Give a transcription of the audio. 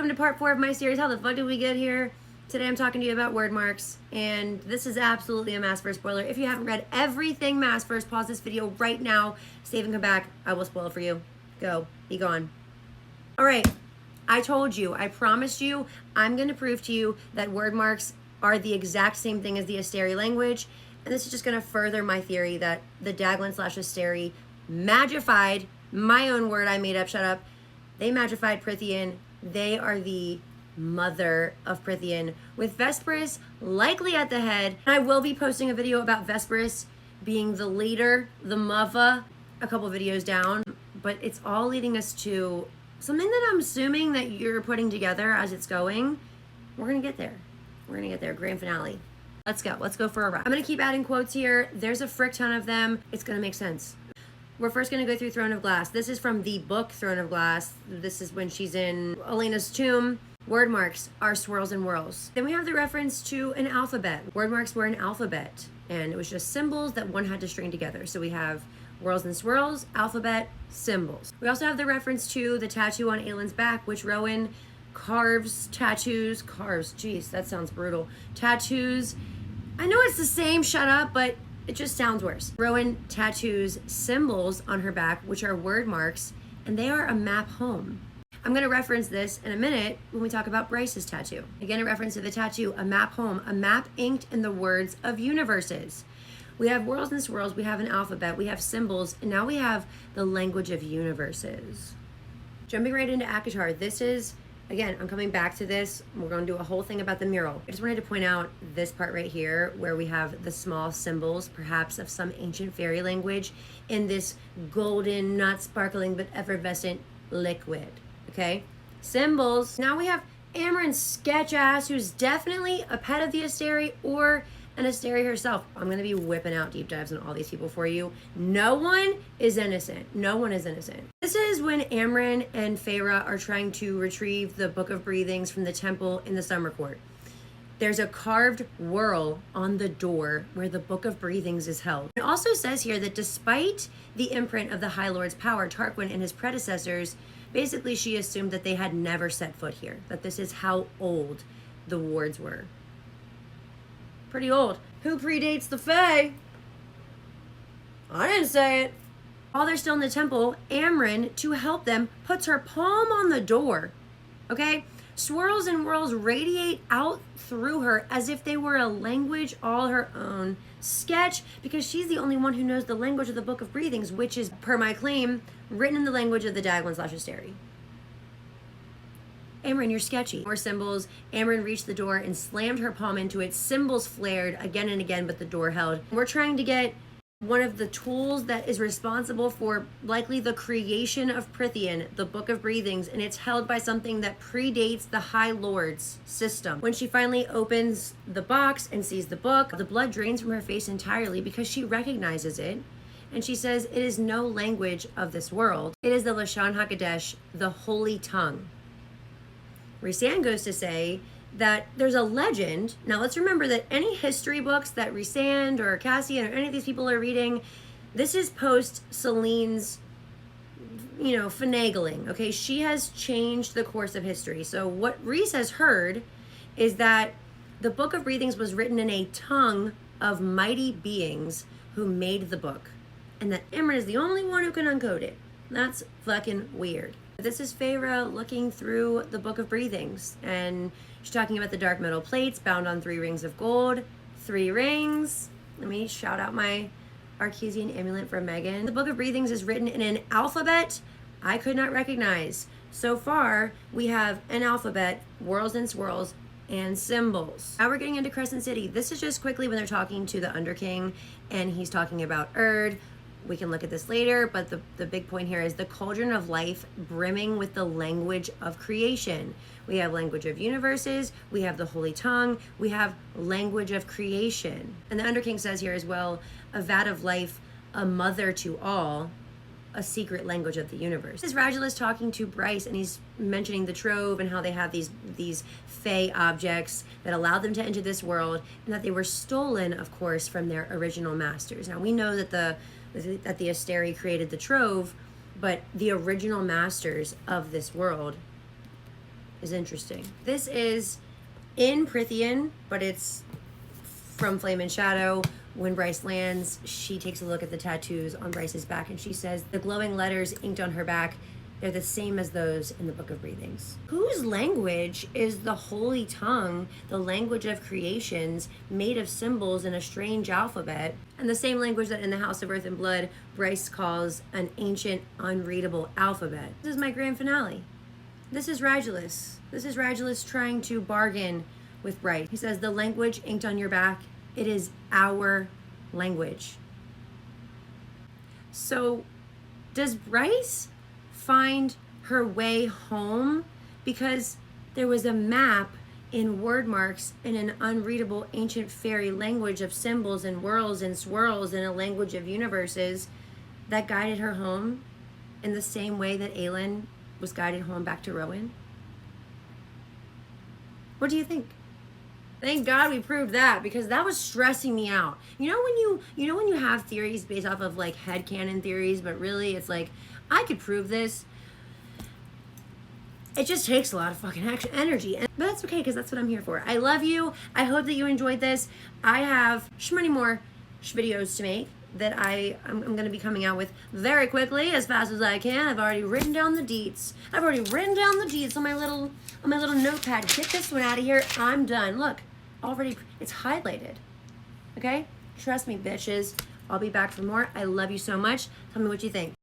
welcome to part 4 of my series, How the Fuck Did We Get Here? Today I'm talking to you about Wyrdmarks, and this is absolutely a Maasverse spoiler. If you haven't read everything Maasverse, pause this video right now, save and come back. I will spoil for you. Go. Be gone. Alright, I told you, I promised you, I'm going to prove to you that Wyrdmarks are the exact same thing as the Asteri language, and this is just going to further my theory that the Daglan / Asteri magified, my own word I made up, shut up, they magified Prythian. They are the mother of Prythian, with Vespris likely at the head. I will be posting a video about Vespris being the leader, the mother, a couple videos down, but it's all leading us to something that I'm assuming that you're putting together as it's going. We're gonna get there. We're gonna get there. Grand finale. Let's go. Let's go for a ride. I'm gonna keep adding quotes here. There's a frick ton of them. It's gonna make sense. We're first going to go through Throne of Glass. This is from the book Throne of Glass. This is when she's in Elena's tomb. Wyrdmarks are Swirls and Whirls. Then we have the reference to an alphabet. Wyrdmarks were an alphabet, and it was just symbols that one had to string together. So we have Whorls and Swirls, alphabet, symbols. We also have the reference to the tattoo on Aylin's back, which Rowan carves, geez, that sounds brutal. Tattoos. I know it's the same, shut up, but it just sounds worse. Rowan tattoos symbols on her back, which are Wyrdmarks, and they are a map home. I'm going to reference this in a minute when we talk about Bryce's tattoo. Again, a reference to the tattoo, a map home, a map inked in the words of universes. We have Whorls and Swirls, we have an alphabet, we have symbols, and now we have the language of universes. Jumping right into Acotar, this is, again, I'm coming back to this. We're going to do a whole thing about the mural. I just wanted to point out this part right here where we have the small symbols, perhaps of some ancient fairy language, in this golden, not sparkling, but effervescent liquid. Okay? Symbols. Now we have Amren's sketch ass, who's definitely a pet of the Asteri or an Asteri herself. I'm going to be whipping out deep dives on all these people for you. No one is innocent. No one is innocent. This is when Amren and Feyre are trying to retrieve the Book of Breathings from the temple in the Summer Court. There's a carved whorl on the door where the Book of Breathings is held. It also says here that despite the imprint of the High Lord's power, Tarquin and his predecessors, basically she assumed that they had never set foot here, that this is how old the wards were. Pretty old. Who predates the Fae? I didn't say it. While they're still in the temple, Amren, to help them, puts her palm on the door. Okay? Swirls and whirls radiate out through her as if they were a language all her own. Sketch, because she's the only one who knows the language of the Book of Breathings, which is, per my claim, written in the language of the Daglan / Asteri. Amren, you're sketchy. More symbols. Amren reached the door and slammed her palm into it. Symbols flared again and again, but the door held. We're trying to get one of the tools that is responsible for likely the creation of Prythian, the Book of Breathings, and it's held by something that predates the High Lord's system. When she finally opens the box and sees the book, the blood drains from her face entirely because she recognizes it. And she says, it is no language of this world. It is the Lashon HaKodesh, the holy tongue. Rhysand goes to say that there's a legend. Now let's remember that any history books that Rhysand or Cassian or any of these people are reading, this is post Celene's, finagling. Okay, she has changed the course of history. So what Rhys has heard is that the Book of Breathings was written in a tongue of mighty beings who made the book, and that Amren is the only one who can uncode it. That's fucking weird. This is Feyre looking through the Book of Breathings, and she's talking about the dark metal plates bound on 3 rings of gold. 3 rings. Let me shout out my Archesian amulet for Megan. The Book of Breathings is written in an alphabet I could not recognize. So far, we have an alphabet, Whorls and Swirls, and symbols. Now we're getting into Crescent City. This is just quickly when they're talking to the Underking, and he's talking about Urd. We can look at this later, but the big point here is the cauldron of life brimming with the language of creation. We have language of universes, we have the holy tongue, we have language of creation. And the Underking says here as well, a vat of life, a mother to all, a secret language of the universe. This is Radulus talking to Bryce, and he's mentioning the Trove and how they have these Fae objects that allow them to enter this world, and that they were stolen, of course, from their original masters. Now we know that the Asteri created the Trove, but the original masters of this world is interesting. This is in Prythian, but it's from Flame and Shadow. When Bryce lands, she takes a look at the tattoos on Bryce's back and she says, the glowing letters inked on her back, they're the same as those in the Book of Breathings. Whose language is the holy tongue, the language of creations, made of symbols in a strange alphabet, and the same language that in the House of Earth and Blood, Bryce calls an ancient, unreadable alphabet? This is my grand finale. This is Radulus. This is Radulus trying to bargain with Bryce. He says, the language inked on your back, it is our language. So, does Bryce find her way home? Because there was a map in Wyrdmarks in an unreadable ancient fairy language of symbols and whirls and swirls in a language of universes that guided her home in the same way that Aelin was guided home back to Rowan. What do you think? Thank God we proved that, because that was stressing me out. You know when you have theories based off of like headcanon theories, but really it's like, I could prove this. It just takes a lot of fucking action energy. But that's okay, because that's what I'm here for. I love you. I hope that you enjoyed this. I have many more videos to make that I'm going to be coming out with very quickly, as fast as I can. I've already written down the deets. I've already written down the deets on my little notepad. Get this one out of here. I'm done. Look, already, it's highlighted. Okay? Trust me, bitches. I'll be back for more. I love you so much. Tell me what you think.